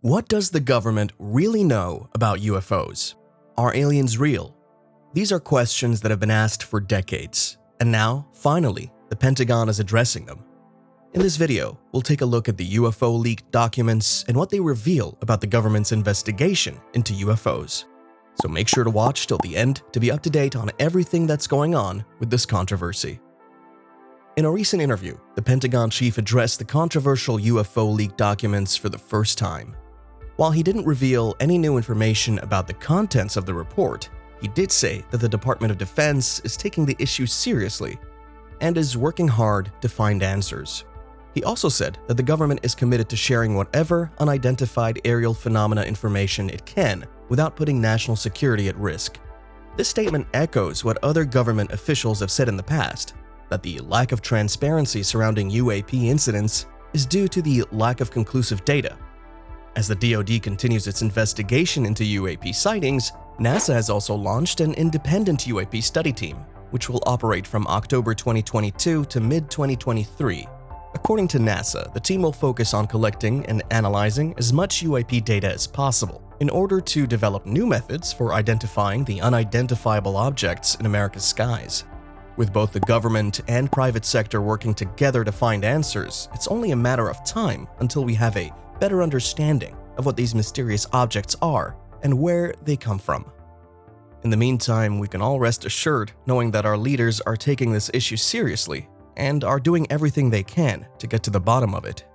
What does the government really know about UFOs? Are aliens real? These are questions that have been asked for decades, and now, finally, the Pentagon is addressing them. In this video, we'll take a look at the UFO leaked documents and what they reveal about the government's investigation into UFOs. So make sure to watch till the end to be up to date on everything that's going on with this controversy. In a recent interview, the Pentagon chief addressed the controversial UFO leaked documents for the first time. While he didn't reveal any new information about the contents of the report, he did say that the Department of Defense is taking the issue seriously and is working hard to find answers. He also said that the government is committed to sharing whatever unidentified aerial phenomena information it can without putting national security at risk. This statement echoes what other government officials have said in the past, that the lack of transparency surrounding UAP incidents is due to the lack of conclusive data. As the DoD continues its investigation into UAP sightings, NASA has also launched an independent UAP study team, which will operate from October 2022 to mid-2023. According to NASA, the team will focus on collecting and analyzing as much UAP data as possible in order to develop new methods for identifying the unidentifiable objects in America's skies. With both the government and private sector working together to find answers, it's only a matter of time until we have a better understanding of what these mysterious objects are and where they come from. In the meantime, we can all rest assured knowing that our leaders are taking this issue seriously and are doing everything they can to get to the bottom of it.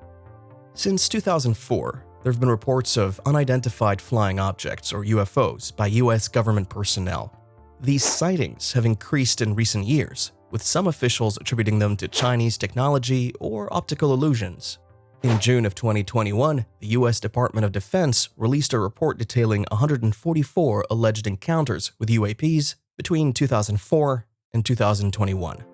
Since 2004, there have been reports of unidentified flying objects, or UFOs, by US government personnel. These sightings have increased in recent years, with some officials attributing them to Chinese technology or optical illusions. In June of 2021, the US Department of Defense released a report detailing 144 alleged encounters with UAPs between 2004 and 2021.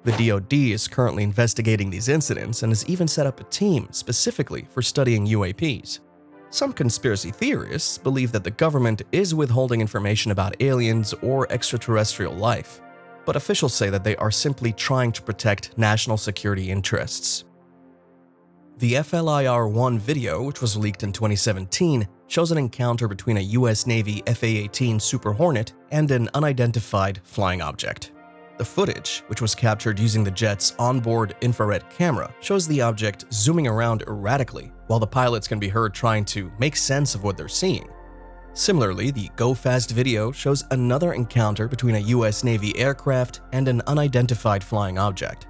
The DoD is currently investigating these incidents and has even set up a team specifically for studying UAPs. Some conspiracy theorists believe that the government is withholding information about aliens or extraterrestrial life, but officials say that they are simply trying to protect national security interests. The FLIR-1 video, which was leaked in 2017, shows an encounter between a US Navy F/A-18 Super Hornet and an unidentified flying object. The footage, which was captured using the jet's onboard infrared camera, shows the object zooming around erratically, while the pilots can be heard trying to make sense of what they're seeing. Similarly, the Go Fast video shows another encounter between a US Navy aircraft and an unidentified flying object.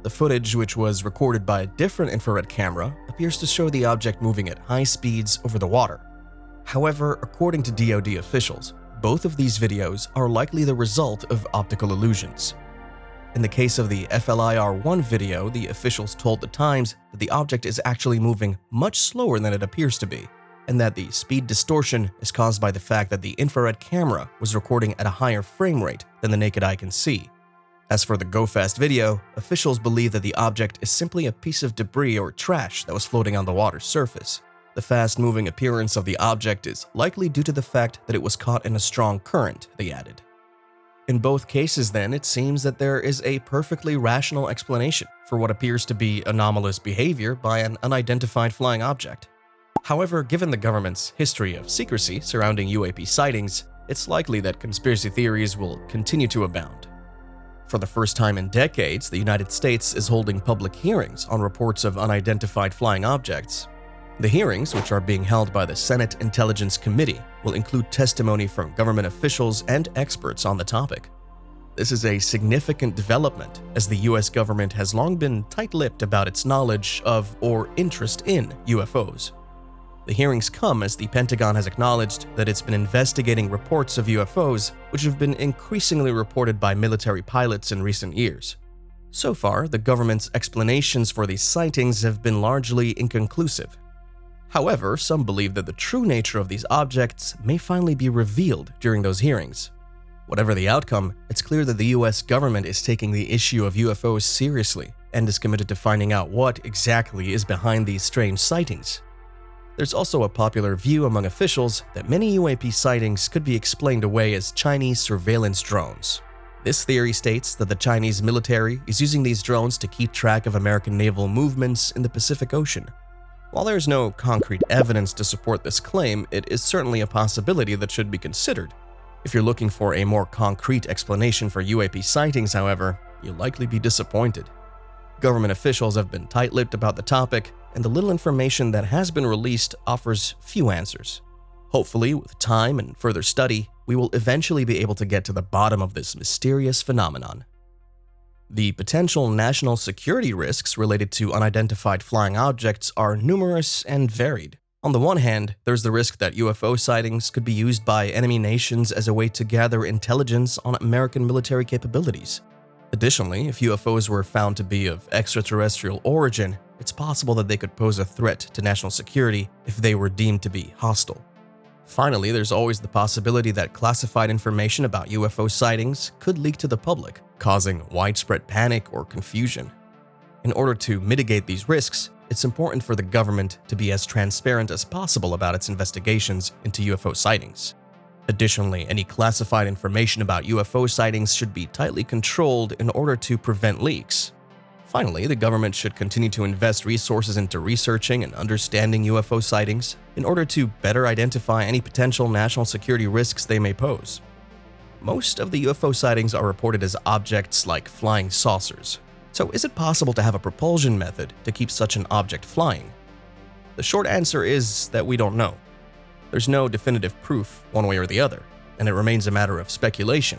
The footage, which was recorded by a different infrared camera, appears to show the object moving at high speeds over the water. However, according to DoD officials, both of these videos are likely the result of optical illusions. In the case of the FLIR-1 video, the officials told The Times that the object is actually moving much slower than it appears to be, and that the speed distortion is caused by the fact that the infrared camera was recording at a higher frame rate than the naked eye can see. As for the Go Fast video, officials believe that the object is simply a piece of debris or trash that was floating on the water's surface. The fast-moving appearance of the object is likely due to the fact that it was caught in a strong current, they added. In both cases, then, it seems that there is a perfectly rational explanation for what appears to be anomalous behavior by an unidentified flying object. However, given the government's history of secrecy surrounding UAP sightings, it's likely that conspiracy theories will continue to abound. For the first time in decades, the United States is holding public hearings on reports of unidentified flying objects. The hearings, which are being held by the Senate Intelligence Committee, will include testimony from government officials and experts on the topic. This is a significant development, as the US government has long been tight-lipped about its knowledge of or interest in UFOs. The hearings come as the Pentagon has acknowledged that it's been investigating reports of UFOs, which have been increasingly reported by military pilots in recent years. So far, the government's explanations for these sightings have been largely inconclusive. However, some believe that the true nature of these objects may finally be revealed during those hearings. Whatever the outcome, it's clear that the US government is taking the issue of UFOs seriously and is committed to finding out what exactly is behind these strange sightings. There's also a popular view among officials that many UAP sightings could be explained away as Chinese surveillance drones. This theory states that the Chinese military is using these drones to keep track of American naval movements in the Pacific Ocean. While there is no concrete evidence to support this claim, it is certainly a possibility that should be considered. If you're looking for a more concrete explanation for UAP sightings, however, you'll likely be disappointed. Government officials have been tight-lipped about the topic, and the little information that has been released offers few answers. Hopefully, with time and further study, we will eventually be able to get to the bottom of this mysterious phenomenon. The potential national security risks related to unidentified flying objects are numerous and varied. On the one hand, there's the risk that UFO sightings could be used by enemy nations as a way to gather intelligence on American military capabilities. Additionally, if UFOs were found to be of extraterrestrial origin, it's possible that they could pose a threat to national security if they were deemed to be hostile. Finally, there's always the possibility that classified information about UFO sightings could leak to the public, causing widespread panic or confusion. In order to mitigate these risks, it's important for the government to be as transparent as possible about its investigations into UFO sightings. Additionally, any classified information about UFO sightings should be tightly controlled in order to prevent leaks. Finally, the government should continue to invest resources into researching and understanding UFO sightings in order to better identify any potential national security risks they may pose. Most of the UFO sightings are reported as objects like flying saucers. So is it possible to have a propulsion method to keep such an object flying? The short answer is that we don't know. There's no definitive proof one way or the other, and it remains a matter of speculation.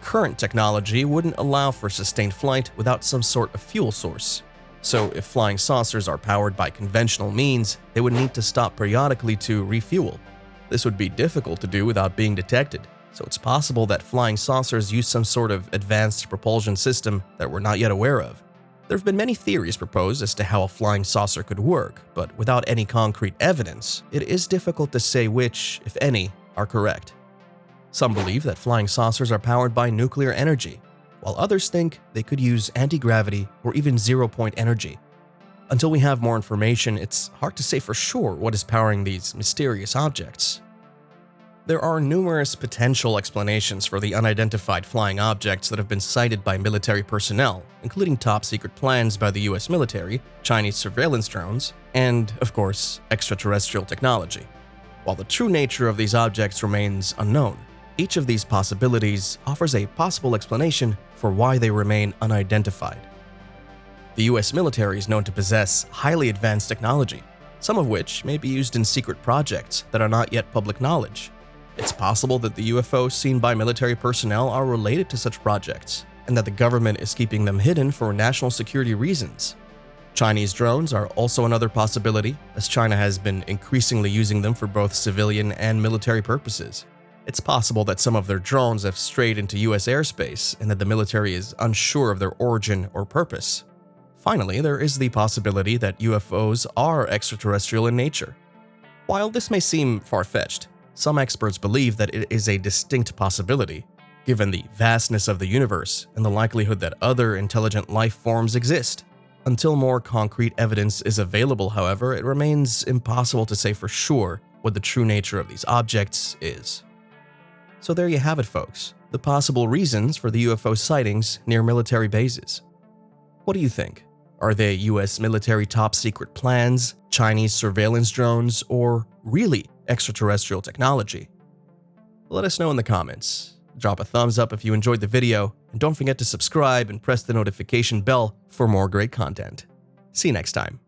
Current technology wouldn't allow for sustained flight without some sort of fuel source. So if flying saucers are powered by conventional means, they would need to stop periodically to refuel. This would be difficult to do without being detected, so it's possible that flying saucers use some sort of advanced propulsion system that we're not yet aware of. There have been many theories proposed as to how a flying saucer could work, but without any concrete evidence, it is difficult to say which, if any, are correct. Some believe that flying saucers are powered by nuclear energy, while others think they could use anti-gravity or even zero-point energy. Until we have more information, it's hard to say for sure what is powering these mysterious objects. There are numerous potential explanations for the unidentified flying objects that have been cited by military personnel, including top-secret plans by the US military, Chinese surveillance drones, and, of course, extraterrestrial technology. While the true nature of these objects remains unknown, each of these possibilities offers a possible explanation for why they remain unidentified. The US military is known to possess highly advanced technology, some of which may be used in secret projects that are not yet public knowledge. It's possible that the UFOs seen by military personnel are related to such projects, and that the government is keeping them hidden for national security reasons. Chinese drones are also another possibility, as China has been increasingly using them for both civilian and military purposes. It's possible that some of their drones have strayed into US airspace and that the military is unsure of their origin or purpose. Finally, there is the possibility that UFOs are extraterrestrial in nature. While this may seem far-fetched, some experts believe that it is a distinct possibility, given the vastness of the universe and the likelihood that other intelligent life forms exist. Until more concrete evidence is available, however, it remains impossible to say for sure what the true nature of these objects is. So there you have it, folks, the possible reasons for the UFO sightings near military bases. What do you think? Are they US military top-secret plans, Chinese surveillance drones, or really extraterrestrial technology? Let us know in the comments. Drop a thumbs up if you enjoyed the video, and don't forget to subscribe and press the notification bell for more great content. See you next time.